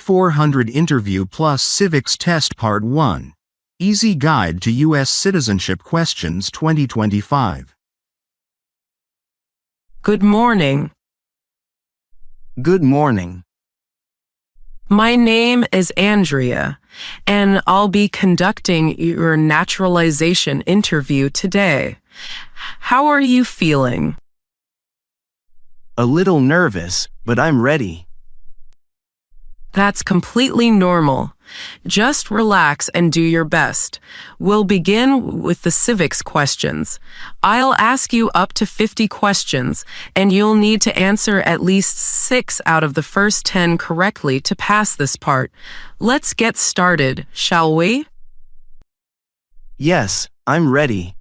N-400 Interview plus Civics Test Part 1. Easy Guide to U.S. Citizenship Questions 2025. Good morning. Good morning. My name is Andrea, and I'll be conducting your naturalization interview today. How are you feeling? A little nervous, but I'm ready. That's completely normal. Just relax and do your best. We'll begin with the civics questions. I'll ask you up to 50 questions, and you'll need to answer at least 6 out of the first 10 correctly to pass this part. Let's get started, shall we? Yes, I'm ready.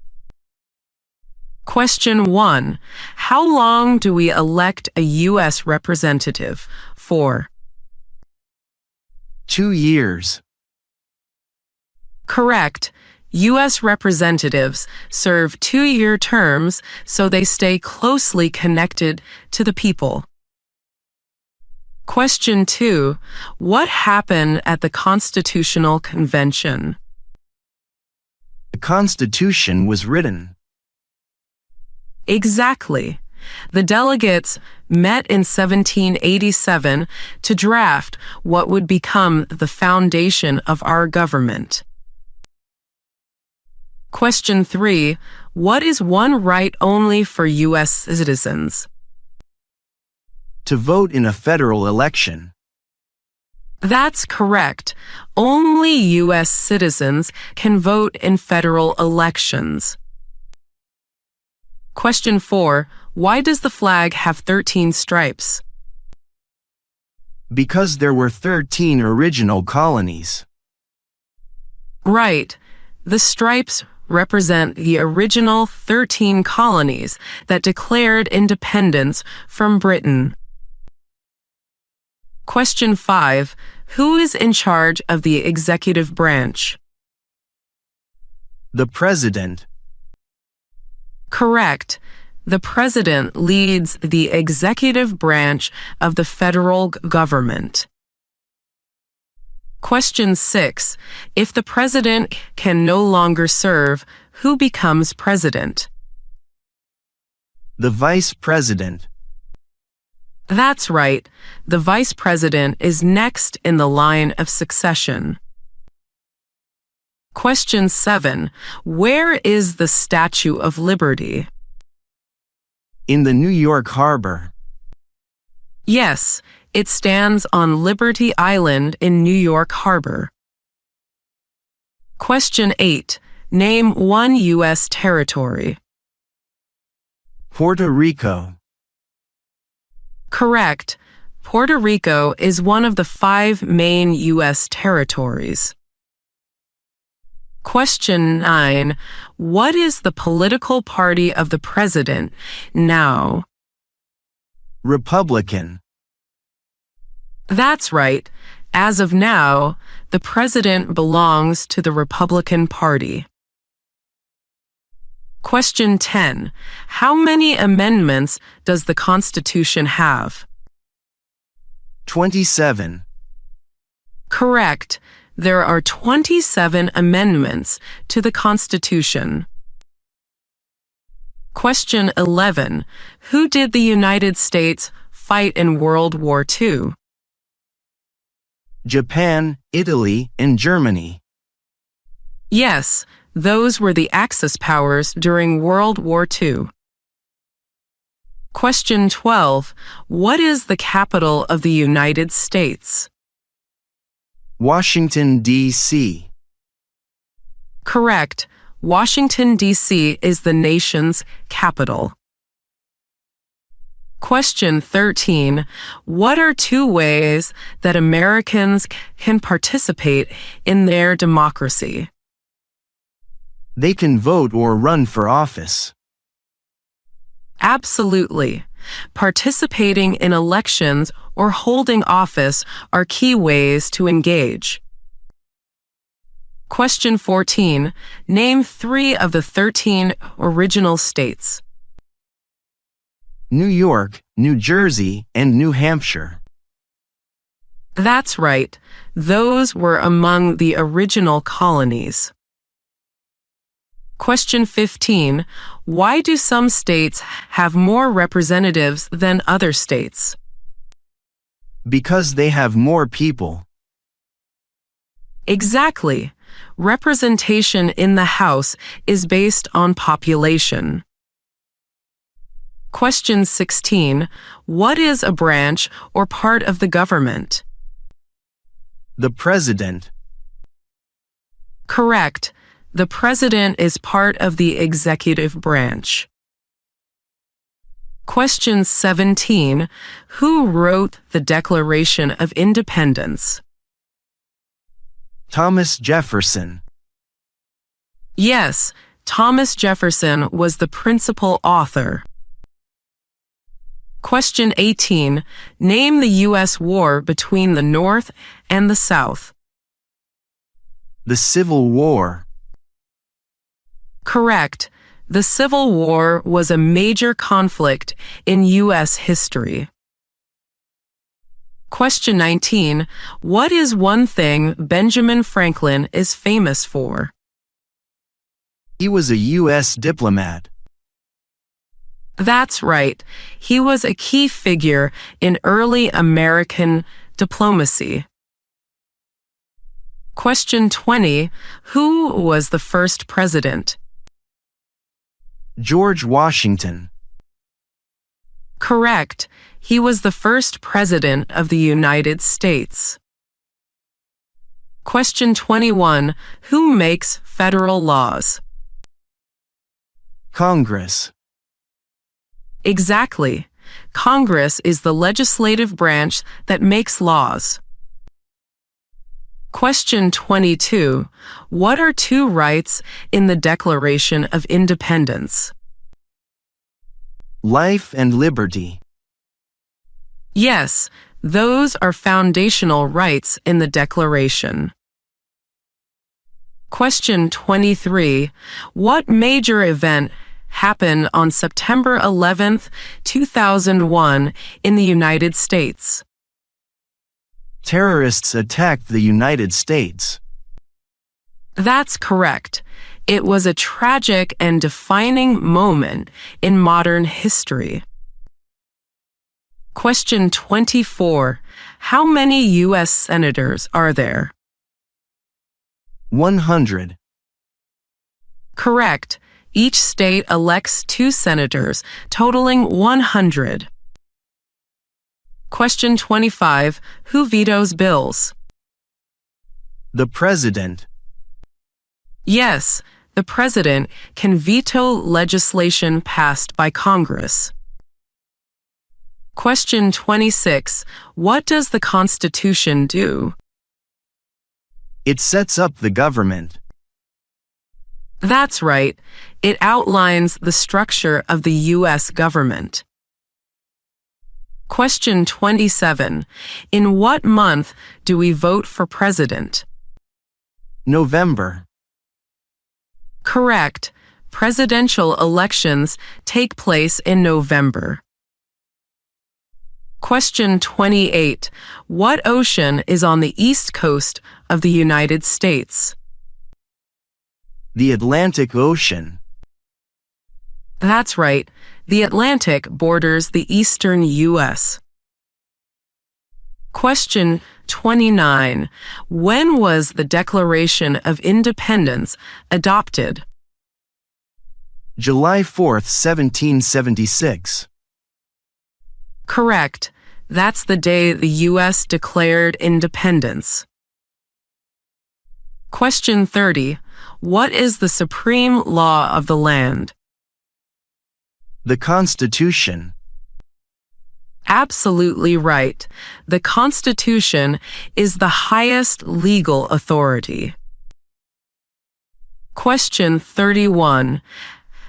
Question 1. How long do we elect a U.S. representative for? 2 years. Correct. U.S. representatives serve 2-year terms, so they stay closely connected to the people. Question 2. What happened at the Constitutional Convention? The Constitution was written. Exactly. The delegates met in 1787 to draft what would become the foundation of our government. Question 3. What is one right only for U.S. citizens? To vote in a federal election. That's correct. Only U.S. citizens can vote in federal elections. Question 4. Why does the flag have 13 stripes? Because there were 13 original colonies. Right. The stripes represent the original 13 colonies that declared independence from Britain. Question 5. Who is in charge of the executive branch? The President. Correct. The President leads the executive branch of the federal government. Question 6. If the President can no longer serve, who becomes President? The Vice President. That's right. The Vice President is next in the line of succession. Question 7. Where is the Statue of Liberty? In the New York Harbor. Yes, it stands on Liberty Island in New York Harbor. Question 8. Name one U.S. territory. Puerto Rico. Correct. Puerto Rico is one of the 5 main U.S. territories. Question 9. What is the political party of the President now? Republican. That's right. As of now, the President belongs to the Republican Party. Question 10. How many amendments does the Constitution have? 27. Correct. There are 27 amendments to the Constitution. Question 11. Who did the United States fight in World War II? Japan, Italy, and Germany. Yes, those were the Axis powers during World War II. Question 12. What is the capital of the United States? Washington, D.C. Correct. Washington, D.C. is the nation's capital. Question 13. What are 2 ways that Americans can participate in their democracy? They can vote or run for office. Absolutely. Participating in elections or holding office are key ways to engage. Question 14. Name 3 of the 13 original states. New York, New Jersey, and New Hampshire. That's right. Those were among the original colonies. Question 15. Why do some states have more representatives than other states? Because they have more people. Exactly. Representation in the House is based on population. Question 16. What is a branch or part of the government? The President. Correct. The President is part of the executive branch. Question 17. Who wrote the Declaration of Independence? Thomas Jefferson. Yes, Thomas Jefferson was the principal author. Question 18. Name the U.S. war between the North and the South. The Civil War. Correct. The Civil War was a major conflict in U.S. history. Question 19. What is one thing Benjamin Franklin is famous for? He was a U.S. diplomat. That's right. He was a key figure in early American diplomacy. Question 20. Who was the first president? George Washington. Correct. He was the first president of the United States. Question 21. Who makes federal laws? Congress. Exactly. Congress is the legislative branch that makes laws. Question 22. What are two rights in the Declaration of Independence? Life and liberty. Yes, those are foundational rights in the Declaration. Question 23. What major event happened on September 11, 2001 in the United States? Terrorists attacked the United States. That's correct. It was a tragic and defining moment in modern history. Question 24. How many U.S. senators are there? 100. Correct. Each state elects 2 senators, totaling 100. Question 25. Who vetoes bills? The President. Yes, the President can veto legislation passed by Congress. Question 26. What does the Constitution do? It sets up the government. That's right. It outlines the structure of the U.S. government. Question 27. In what month do we vote for president? November. Correct. Presidential elections take place in November. Question 28. What ocean is on the east coast of the United States? The Atlantic Ocean. That's right. The Atlantic borders the eastern U.S. Question 29. When was the Declaration of Independence adopted? July 4, 1776. Correct. That's the day the U.S. declared independence. Question 30. What is the supreme law of the land? The Constitution. Absolutely right. The Constitution is the highest legal authority. Question 31.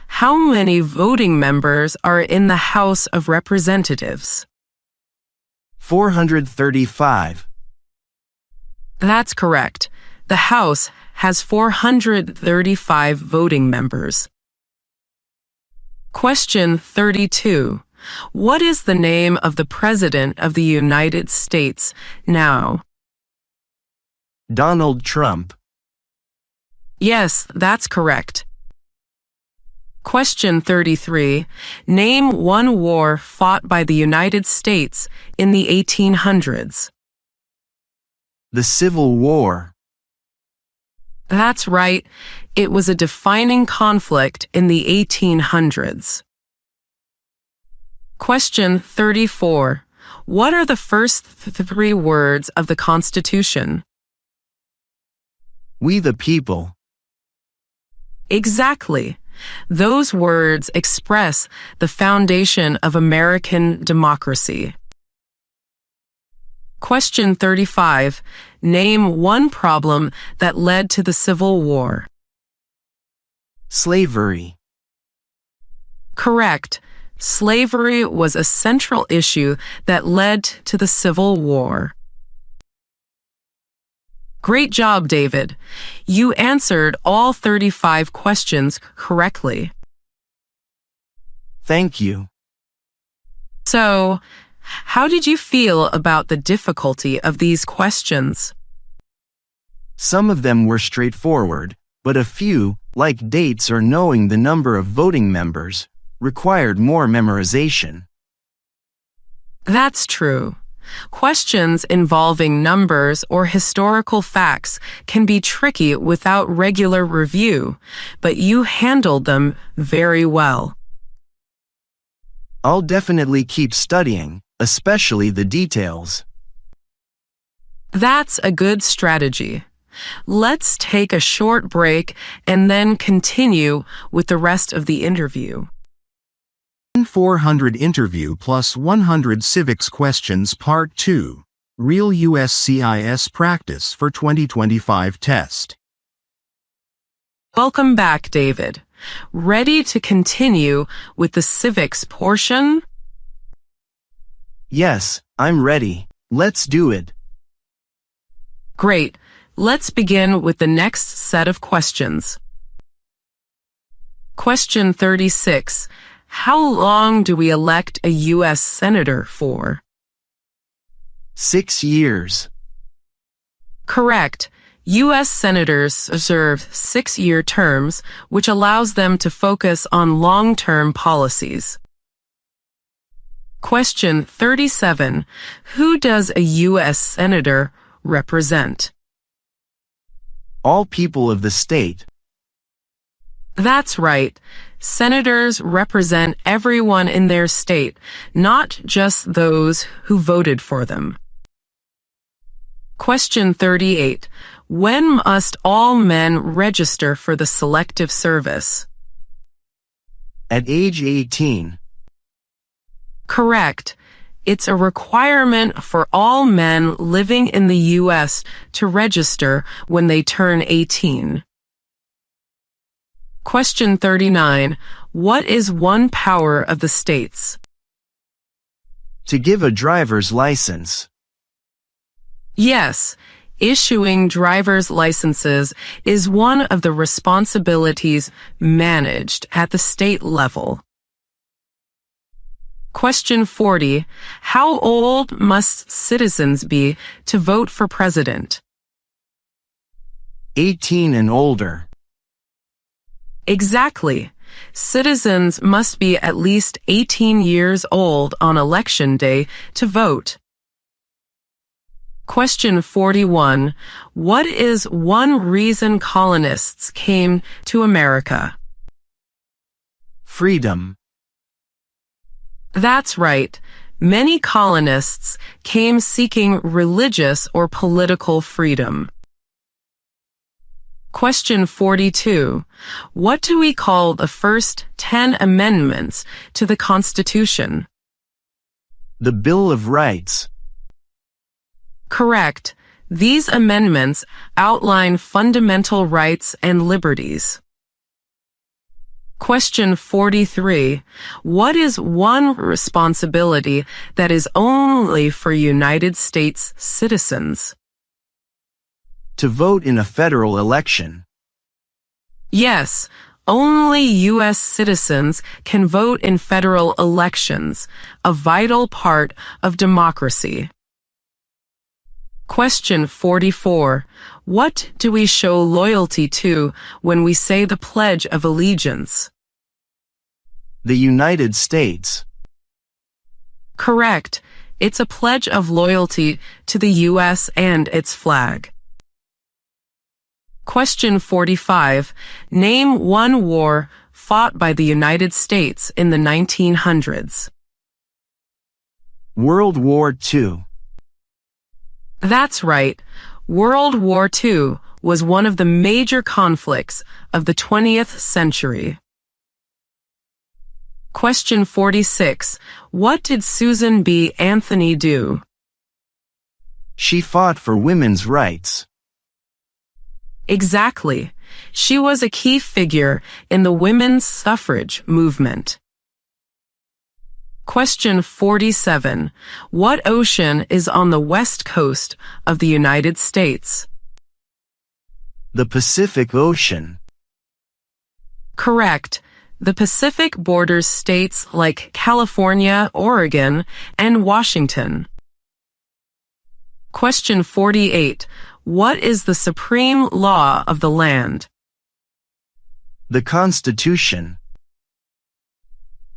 How many voting members are in the House of Representatives? 435. That's correct. The House has 435 voting members. Question 32. What is the name of the President of the United States now? Donald Trump. Yes, that's correct. Question 33. Name one war fought by the United States in the 1800s. The Civil War. That's right. It was a defining conflict in the 1800s. Question 34. What are the first three words of the Constitution? We the people. Exactly. Those words express the foundation of American democracy. Question 35. Name one problem that led to the Civil War. Slavery. Correct. Slavery was a central issue that led to the Civil War. Great job, David. You answered all 35 questions correctly. Thank you. So, how did you feel about the difficulty of these questions? Some of them were straightforward, but a few, like dates or knowing the number of voting members, required more memorization. That's true. Questions involving numbers or historical facts can be tricky without regular review, but you handled them very well. I'll definitely keep studying, especially the details. That's a good strategy. Let's take a short break and then continue with the rest of the interview. N-400 Interview plus 100 Civics Questions Part 2. Real USCIS Practice for 2025 Test. Welcome back, David. Ready to continue with the civics portion? Yes, I'm ready. Let's do it. Great. Let's begin with the next set of questions. Question 36. How long do we elect a U.S. Senator for? 6 years. Correct. U.S. Senators serve 6-year terms, which allows them to focus on long-term policies. Question 37. Who does a U.S. Senator represent? All people of the state. That's right. Senators represent everyone in their state, not just those who voted for them. Question 38. When must all men register for the Selective Service? At age 18. Correct. It's a requirement for all men living in the U.S. to register when they turn 18. Question 39. What is one power of the states? To give a driver's license. Yes, issuing driver's licenses is one of the responsibilities managed at the state level. Question 40. How old must citizens be to vote for president? 18 and older. Exactly. Citizens must be at least 18 years old on election day to vote. Question 41. What is one reason colonists came to America? Freedom. That's right. Many colonists came seeking religious or political freedom. Question 42. What do we call the first 10 amendments to the Constitution? The Bill of Rights. Correct. These amendments outline fundamental rights and liberties. Question 43. What is one responsibility that is only for United States citizens? To vote in a federal election. Yes, Only U.S. citizens can vote in federal elections, a vital part of democracy. Question 44. What do we show loyalty to when we say the Pledge of Allegiance? The United States. Correct. It's a pledge of loyalty to the U.S. and its flag. Question 45. Name one war fought by the United States in the 1900s. World War II. That's right. World War II was one of the major conflicts of the 20th century. Question 46. What did Susan B. Anthony do? She fought for women's rights. Exactly. She was a key figure in the women's suffrage movement. Question 47. What ocean is on the west coast of the United States? The Pacific Ocean. Correct. The Pacific borders states like California, Oregon, and Washington. Question 48. What is the supreme law of the land? The Constitution.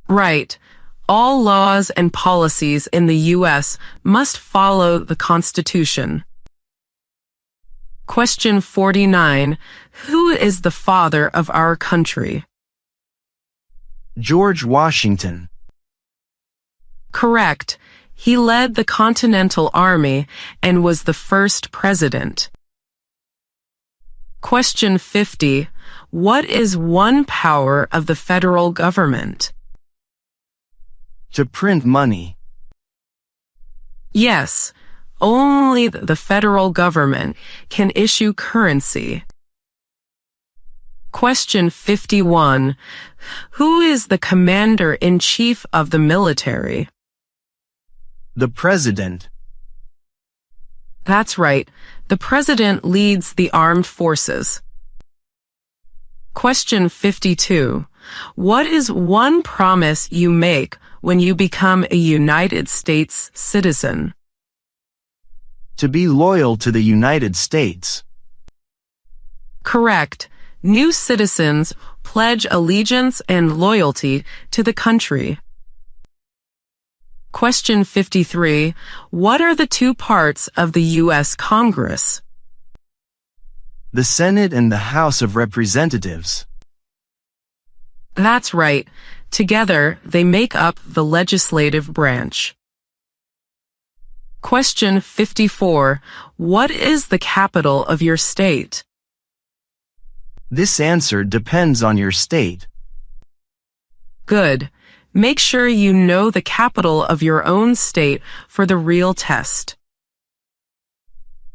Right. All laws and policies in the U.S. must follow the Constitution. Question 49. Who is the father of our country? George Washington. Correct. He led the Continental Army and was the first president. Question 50. What is one power of the federal government? To print money. Yes, only the federal government can issue currency. Question 51. Who is the commander-in-chief of the military? The President. That's right. The president leads the armed forces. Question 52. What is one promise you make when you become a United States citizen? To be loyal to the United States. Correct. New citizens pledge allegiance and loyalty to the country. Question 53. What are the two parts of the U.S. Congress? The Senate and the House of Representatives. That's right. Together, they make up the legislative branch. Question 54. What is the capital of your state? This answer depends on your state. Good. Make sure you know the capital of your own state for the real test.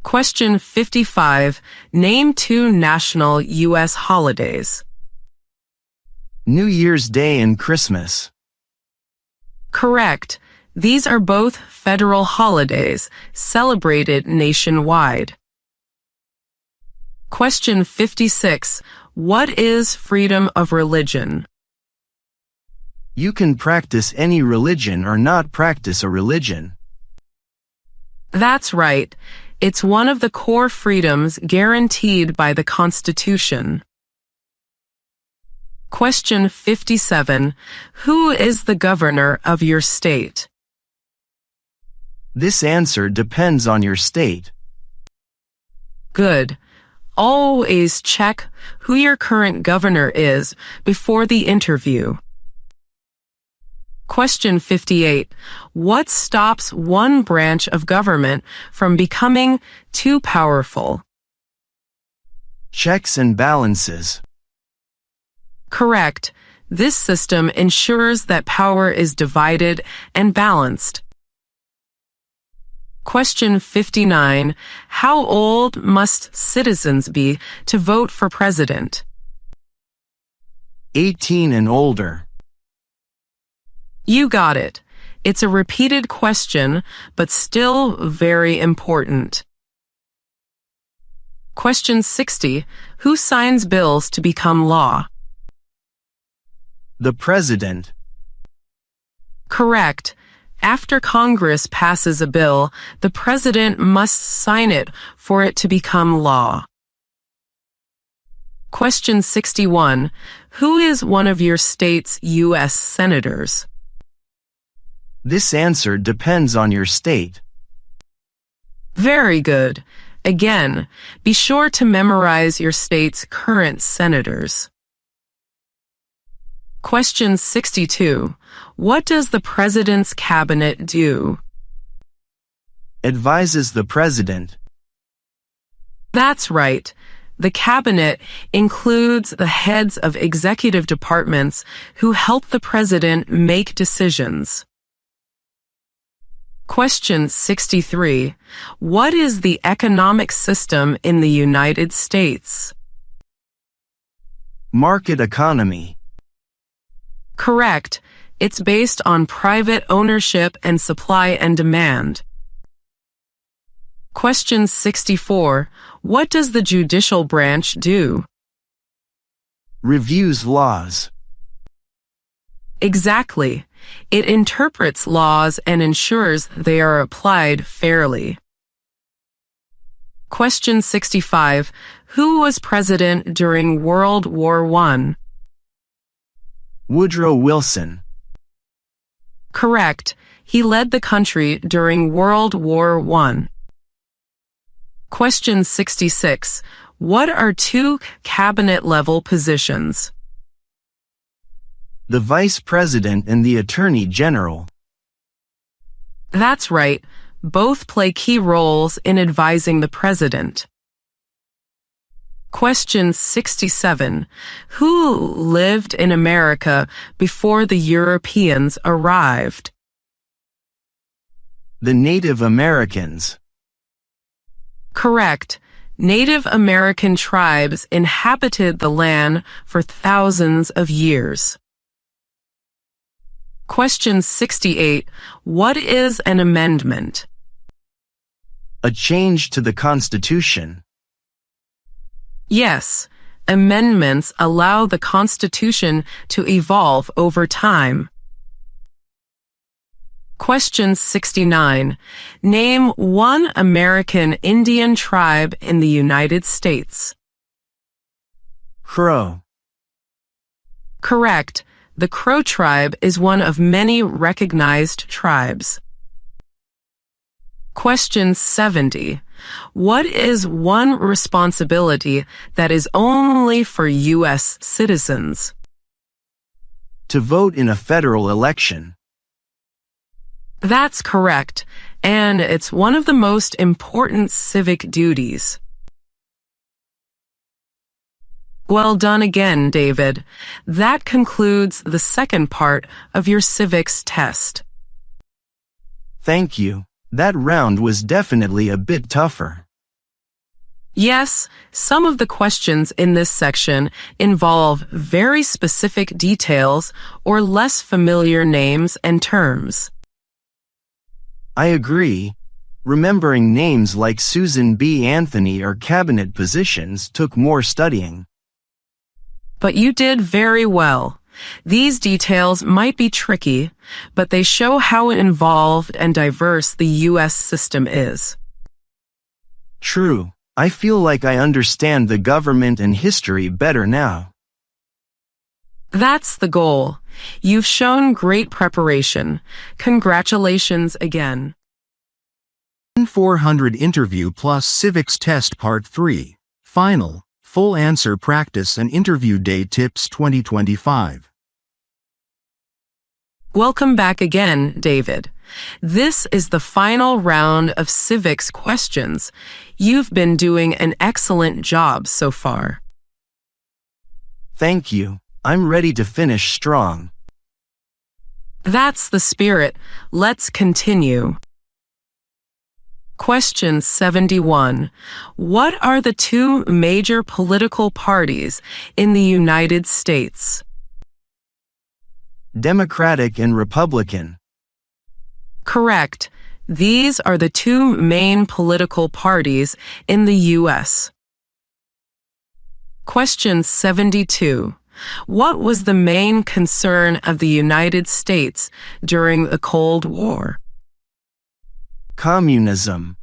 Question 55. Name two national U.S. holidays. New Year's Day and Christmas. Correct. These are both federal holidays celebrated nationwide. Question 56. What is freedom of religion? You can practice any religion or not practice a religion. That's right. It's one of the core freedoms guaranteed by the Constitution. Question 57. Who is the governor of your state? This answer depends on your state. Good. Always check who your current governor is before the interview. Question 58. What stops one branch of government from becoming too powerful? Checks and balances. Correct. This system ensures that power is divided and balanced. Question 59. How old must citizens be to vote for president? 18 and older. You got it. It's a repeated question, but still very important. Question 60. Who signs bills to become law? The President. Correct. After Congress passes a bill, the President must sign it for it to become law. Question 61. Who is one of your state's U.S. senators? This answer depends on your state. Very good. Again, be sure to memorize your state's current senators. Question 62. What does the President's Cabinet do? Advises the President. That's right. The Cabinet includes the heads of executive departments who help the President make decisions. Question 63. What is the economic system in the United States? Market economy. Correct. It's based on private ownership and supply and demand. Question 64. What does the judicial branch do? Reviews laws. Exactly. It interprets laws and ensures they are applied fairly. Question 65. Who was president during World War I? Woodrow Wilson. Correct. He led the country during World War I. Question 66. What are two cabinet-level positions? The Vice President and the Attorney General. That's right. Both play key roles in advising the President. Question 67. Who lived in America before the Europeans arrived? The Native Americans. Correct. Native American tribes inhabited the land for thousands of years. Question 68. What is an amendment? A change to the Constitution. Yes, amendments allow the Constitution to evolve over time. Question 69. Name one American Indian tribe in the United States. Crow. Correct. The Crow tribe is one of many recognized tribes. Question 70. What is one responsibility that is only for U.S. citizens? To vote in a federal election. That's correct, and it's one of the most important civic duties. Well done again, David. That concludes the second part of your civics test. Thank you. That round was definitely a bit tougher. Yes, some of the questions in this section involve very specific details or less familiar names and terms. I agree. Remembering names like Susan B. Anthony or cabinet positions took more studying. But you did very well. These details might be tricky, but they show how involved and diverse the U.S. system is. True. I feel like I understand the government and history better now. That's the goal. You've shown great preparation. Congratulations again. N-400 Interview plus Civics Test Part 3. Final, Full Answer Practice and Interview Day Tips 2025. Welcome back again, David. This is the final round of civics questions. You've been doing an excellent job so far. Thank you. I'm ready to finish strong. That's the spirit. Let's continue. Question 71. What are the two major political parties in the United States? Democratic and Republican. Correct. These are the two main political parties in the U.S. Question 72. What was the main concern of the United States during the Cold War? Communism.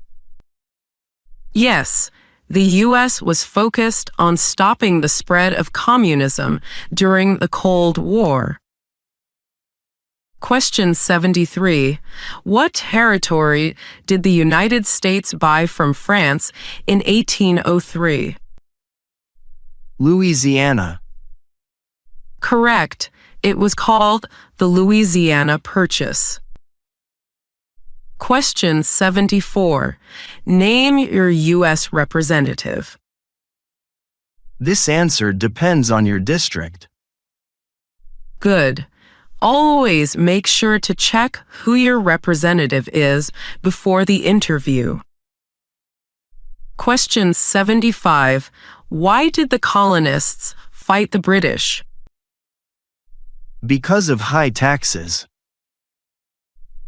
Yes, the U.S. was focused on stopping the spread of communism during the Cold War. Question 73. What territory did the United States buy from France in 1803? Louisiana. Correct. It was called the Louisiana Purchase. Question 74. Name your U.S. representative. This answer depends on your district. Good. Always make sure to check who your representative is before the interview. Question 75. Why did the colonists fight the British? Because of high taxes.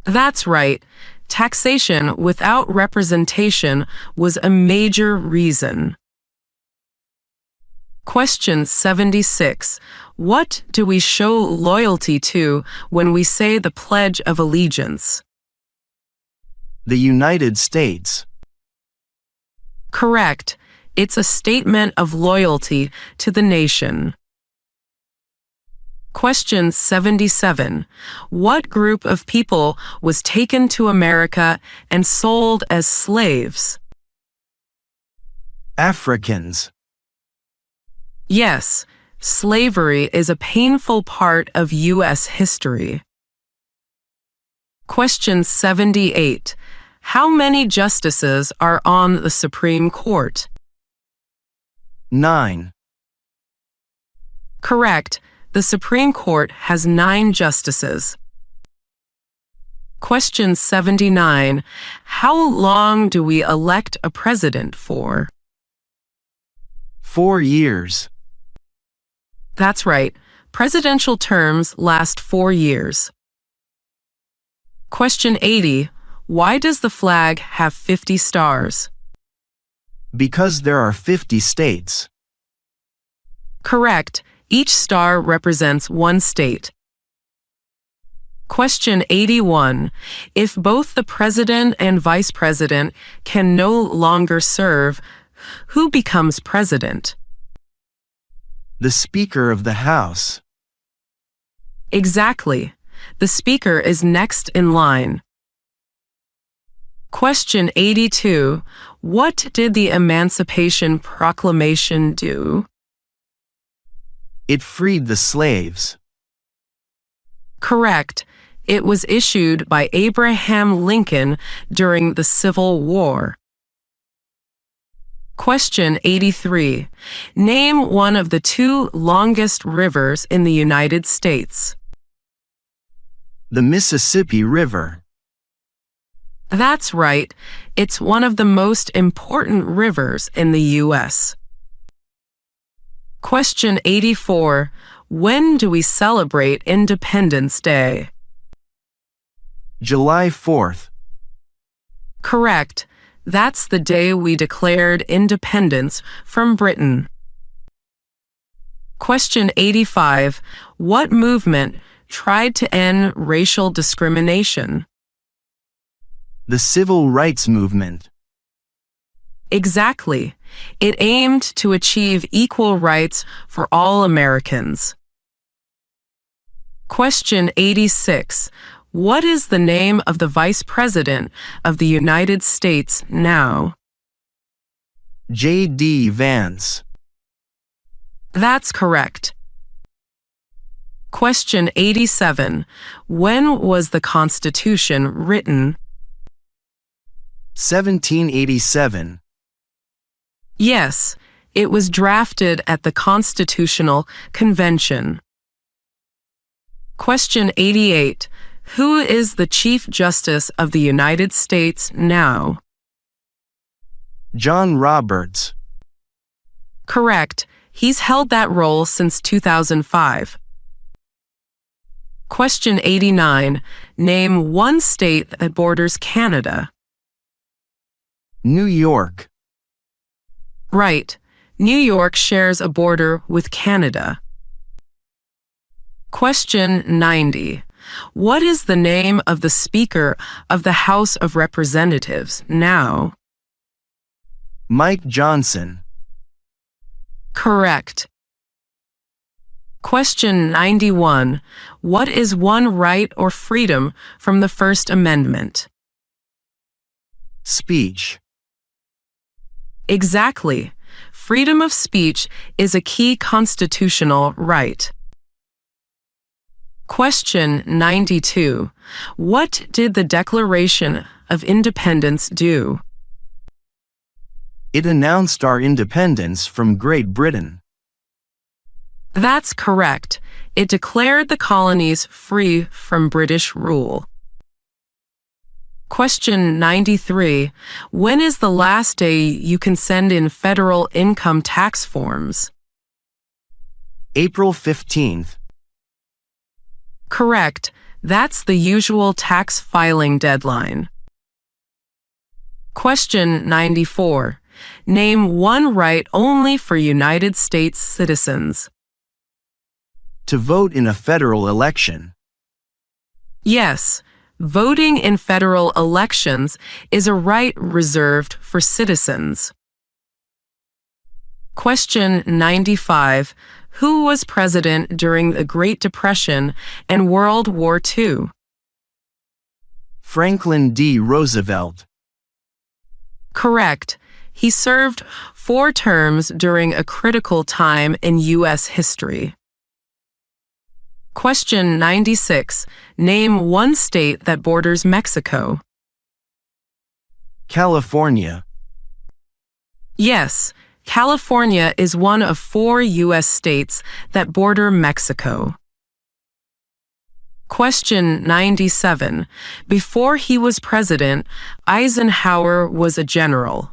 That's right. Taxation without representation was a major reason. Question 76. What do we show loyalty to when we say the Pledge of Allegiance? The United States. Correct. It's a statement of loyalty to the nation. Question 77. What group of people was taken to America and sold as slaves? Africans. Yes, slavery is a painful part of U.S. history. Question 78. How many justices are on the Supreme Court? 9. Correct. The Supreme Court has 9 justices. Question 79. How long do we elect a president for? 4 years. That's right. Presidential terms last 4 years. Question 80. Why does the flag have 50 stars? Because there are 50 states. Correct. Each star represents one state. Question 81. If both the president and vice president can no longer serve, who becomes president? The Speaker of the House. Exactly. The Speaker is next in line. Question 82. What did the Emancipation Proclamation do? It freed the slaves. Correct. It was issued by Abraham Lincoln during the Civil War. Question 83. Name one of the 2 longest rivers in the United States. The Mississippi River. That's right. It's one of the most important rivers in the U.S. Question 84. When do we celebrate Independence Day? July 4th. Correct. That's the day we declared independence from Britain. Question 85. What movement tried to end racial discrimination? The Civil Rights Movement. Exactly. It aimed to achieve equal rights for all Americans. Question 86. What is the name of the Vice President of the United States now? J.D. Vance. That's correct. Question 87. When was the Constitution written? 1787. Yes, it was drafted at the Constitutional Convention. Question 88. Who is the Chief Justice of the United States now? John Roberts. Correct. He's held that role since 2005. Question 89. Name one state that borders Canada. New York. Right. New York shares a border with Canada. Question 90. What is the name of the Speaker of the House of Representatives now? Mike Johnson. Correct. Question 91. What is one right or freedom from the First Amendment? Speech. Exactly. Freedom of speech is a key constitutional right. Question 92. What did the Declaration of Independence do? It announced our independence from Great Britain. That's correct. It declared the colonies free from British rule. Question 93. When is the last day you can send in federal income tax forms? April 15th. Correct. That's the usual tax filing deadline. Question 94. Name one right only for United States citizens. To vote in a federal election. Yes, voting in federal elections is a right reserved for citizens. Question 95. Who was president during the Great Depression and World War II? Franklin D. Roosevelt. Correct. He served 4 terms during a critical time in U.S. history. Question 96. Name one state that borders Mexico. California. Yes, California is one of 4 U.S. states that border Mexico. Question 97. Before he was president, Eisenhower was a general.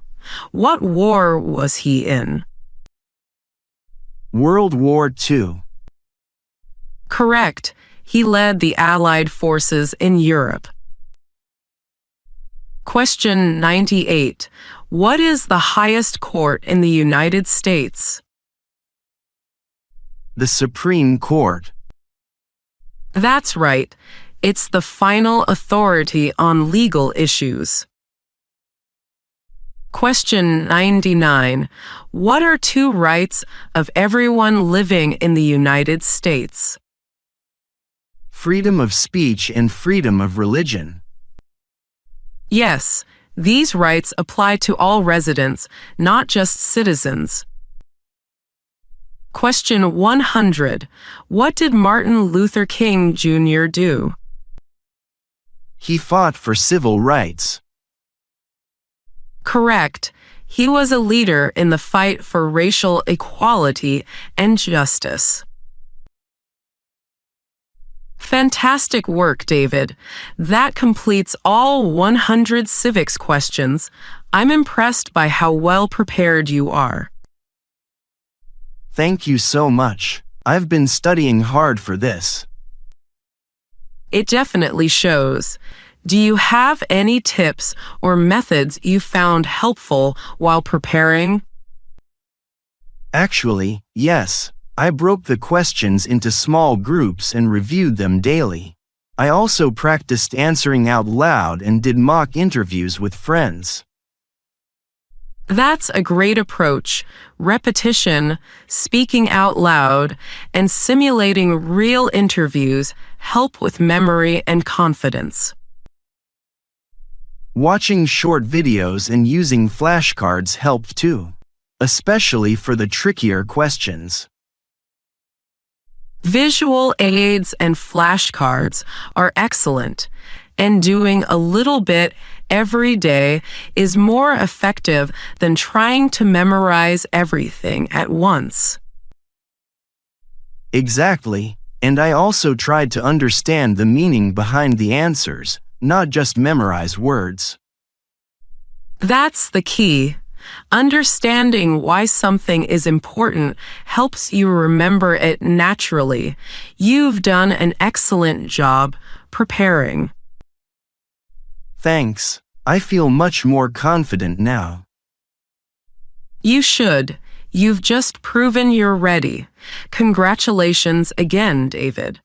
What war was he in? World War II. Correct. He led the Allied forces in Europe. Question 98. What is the highest court in the United States? The Supreme Court. That's right. It's the final authority on legal issues. Question 99. What are 2 rights of everyone living in the United States? Freedom of speech and freedom of religion. Yes, these rights apply to all residents, not just citizens. Question 100. What did Martin Luther King Jr. do? He fought for civil rights. Correct. He was a leader in the fight for racial equality and justice. Fantastic work, David. That completes all 100 civics questions. I'm impressed by how well prepared you are. Thank you so much. I've been studying hard for this. It definitely shows. Do you have any tips or methods you found helpful while preparing? Actually, yes. I broke the questions into small groups and reviewed them daily. I also practiced answering out loud and did mock interviews with friends. That's a great approach. Repetition, speaking out loud, and simulating real interviews help with memory and confidence. Watching short videos and using flashcards helped too, especially for the trickier questions. Visual aids and flashcards are excellent, and doing a little bit every day is more effective than trying to memorize everything at once. Exactly, and I also tried to understand the meaning behind the answers, not just memorize words. That's the key. Understanding why something is important helps you remember it naturally. You've done an excellent job preparing. Thanks. I feel much more confident now. You should. You've just proven you're ready. Congratulations again, David.